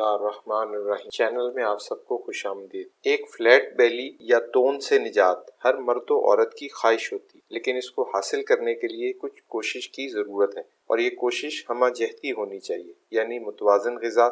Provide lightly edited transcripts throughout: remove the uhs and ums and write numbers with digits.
اللہ الرحمن الرحیم چینل میں آپ سب کو خوش آمدید۔ ایک فلیٹ بیلی یا تون سے نجات ہر مرد و عورت کی خواہش ہوتی، لیکن اس کو حاصل کرنے کے لیے کچھ کوشش کی ضرورت ہے، اور یہ کوشش ہمہ جہتی ہونی چاہیے، یعنی متوازن غذا،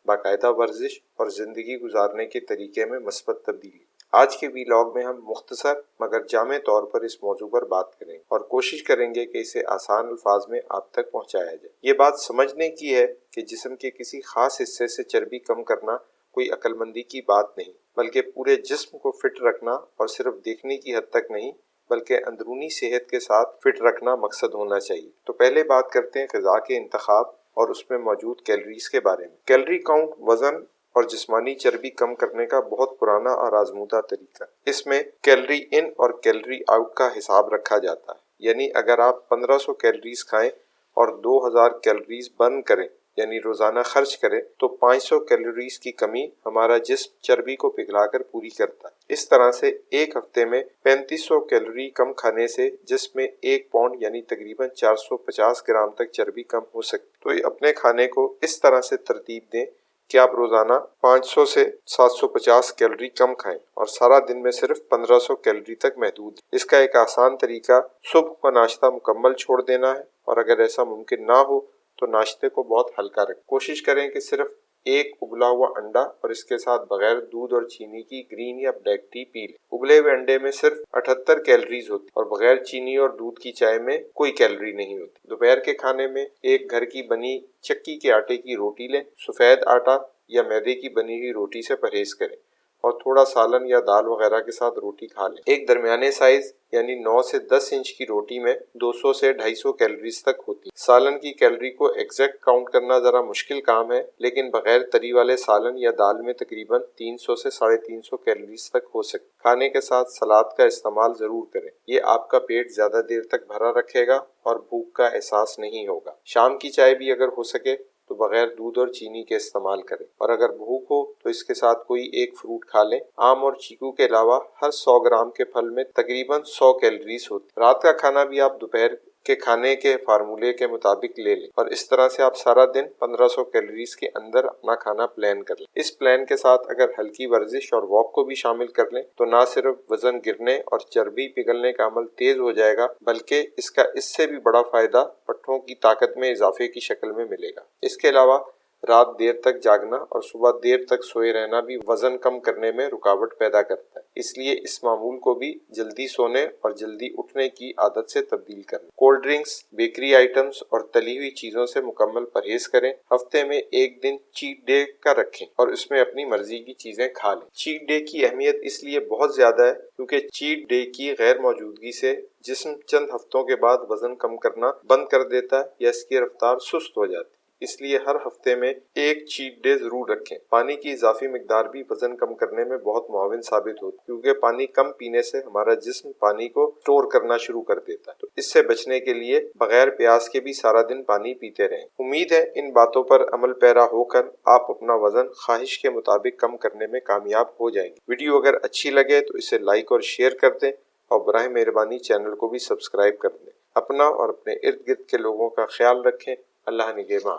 باقاعدہ ورزش اور زندگی گزارنے کے طریقے میں مثبت تبدیلی۔ آج کے ویلاگ میں ہم مختصر مگر جامع طور پر اس موضوع پر بات کریں اور کوشش کریں گے کہ اسے آسان الفاظ میں آپ تک پہنچایا جائے۔ یہ بات سمجھنے کی ہے کہ جسم کے کسی خاص حصے سے چربی کم کرنا کوئی عقل مندی کی بات نہیں، بلکہ پورے جسم کو فٹ رکھنا اور صرف دیکھنے کی حد تک نہیں بلکہ اندرونی صحت کے ساتھ فٹ رکھنا مقصد ہونا چاہیے۔ تو پہلے بات کرتے ہیں غذا کے انتخاب اور اس میں موجود کیلوریز کے بارے میں۔ کیلری کاؤنٹ وزن اور جسمانی چربی کم کرنے کا بہت پرانا اور آزمودہ طریقہ۔ اس میں کیلری ان اور کیلری آؤٹ کا حساب رکھا جاتا ہے، یعنی اگر آپ 1500 کیلوریز کھائیں اور 2000 کیلوریز برن کریں یعنی روزانہ خرچ کریں تو 500 کیلوریز کی کمی ہمارا جسم چربی کو پگھلا کر پوری کرتا ہے۔ اس طرح سے ایک ہفتے میں 3500 کیلوری کم کھانے سے جسم میں 1 پاؤنڈ یعنی تقریباً 450 گرام تک چربی کم ہو سکتی۔ تو اپنے کھانے کو اس طرح سے ترتیب دیں کہ آپ روزانہ 500 سے 750 کیلوری کم کھائیں اور سارا دن میں صرف 1500 کیلوری تک محدود ہیں۔ اس کا ایک آسان طریقہ صبح کا ناشتہ مکمل چھوڑ دینا ہے، اور اگر ایسا ممکن نہ ہو تو ناشتے کو بہت ہلکا رکھیں۔ کوشش کریں کہ صرف ایک ابلا ہوا انڈا اور اس کے ساتھ بغیر دودھ اور چینی کی گرین یا بلیک ٹی پی لیں۔ ابلے ہوئے انڈے میں صرف 78 کیلوریز ہوتی اور بغیر چینی اور دودھ کی چائے میں کوئی کیلوری نہیں ہوتی۔ دوپہر کے کھانے میں ایک گھر کی بنی چکی کے آٹے کی روٹی لیں۔ سفید آٹا یا میدے کی بنی ہوئی روٹی سے پرہیز کریں اور تھوڑا سالن یا دال وغیرہ کے ساتھ روٹی کھا لیں۔ ایک درمیانے سائز یعنی 9 سے 10 انچ کی روٹی میں 200 سے 250 کیلوریز تک ہوتی۔ سالن کی کیلوری کو ایگزیکٹ کاؤنٹ کرنا ذرا مشکل کام ہے، لیکن بغیر تری والے سالن یا دال میں تقریباً 300 سے 350 کیلوریز تک ہو سکتی۔ کھانے کے ساتھ سلاد کا استعمال ضرور کریں، یہ آپ کا پیٹ زیادہ دیر تک بھرا رکھے گا اور بھوک کا احساس نہیں ہوگا۔ شام کی چائے بھی اگر ہو سکے تو بغیر دودھ اور چینی کے استعمال کریں، اور اگر بھوک ہو تو اس کے ساتھ کوئی ایک فروٹ کھا لیں۔ آم اور چیکو کے علاوہ ہر 100 گرام کے پھل میں تقریباً 100 کیلوریز ہوتی۔ رات کا کھانا بھی آپ دوپہر کے کھانے کے فارمولے کے مطابق لے لیں، اور اس طرح سے آپ سارا دن 1500 کیلوریز کے اندر اپنا کھانا پلان کر لیں۔ اس پلان کے ساتھ اگر ہلکی ورزش اور واک کو بھی شامل کر لیں تو نہ صرف وزن گرنے اور چربی پگھلنے کا عمل تیز ہو جائے گا، بلکہ اس کا اس سے بھی بڑا فائدہ پٹھوں کی طاقت میں اضافے کی شکل میں ملے گا۔ اس کے علاوہ رات دیر تک جاگنا اور صبح دیر تک سوئے رہنا بھی وزن کم کرنے میں رکاوٹ پیدا کرتا ہے، اس لیے اس معمول کو بھی جلدی سونے اور جلدی اٹھنے کی عادت سے تبدیل کریں۔ کولڈ ڈرنکس، بیکری آئٹمز اور تلی ہوئی چیزوں سے مکمل پرہیز کریں۔ ہفتے میں ایک دن چیٹ ڈے کا رکھیں اور اس میں اپنی مرضی کی چیزیں کھا لیں۔ چیٹ ڈے کی اہمیت اس لیے بہت زیادہ ہے کیونکہ چیٹ ڈے کی غیر موجودگی سے جسم چند ہفتوں کے بعد وزن کم کرنا بند کر دیتا ہے یا اس کی رفتار سست ہو جاتی ہے۔ اس لیے ہر ہفتے میں ایک چیٹ ڈے ضرور رکھیں۔ پانی کی اضافی مقدار بھی وزن کم کرنے میں بہت معاون ثابت ہوتی ہے، کیونکہ پانی کم پینے سے ہمارا جسم پانی کو اسٹور کرنا شروع کر دیتا ہے۔ تو اس سے بچنے کے لیے بغیر پیاس کے بھی سارا دن پانی پیتے رہیں۔ امید ہے ان باتوں پر عمل پیرا ہو کر آپ اپنا وزن خواہش کے مطابق کم کرنے میں کامیاب ہو جائیں گے۔ ویڈیو اگر اچھی لگے تو اسے لائک اور شیئر کر دیں، اور براہ مہربانی چینل کو بھی سبسکرائب کر دیں۔ اپنا اور اپنے ارد گرد کے لوگوں کا خیال رکھیں۔ اللہ نگہباں۔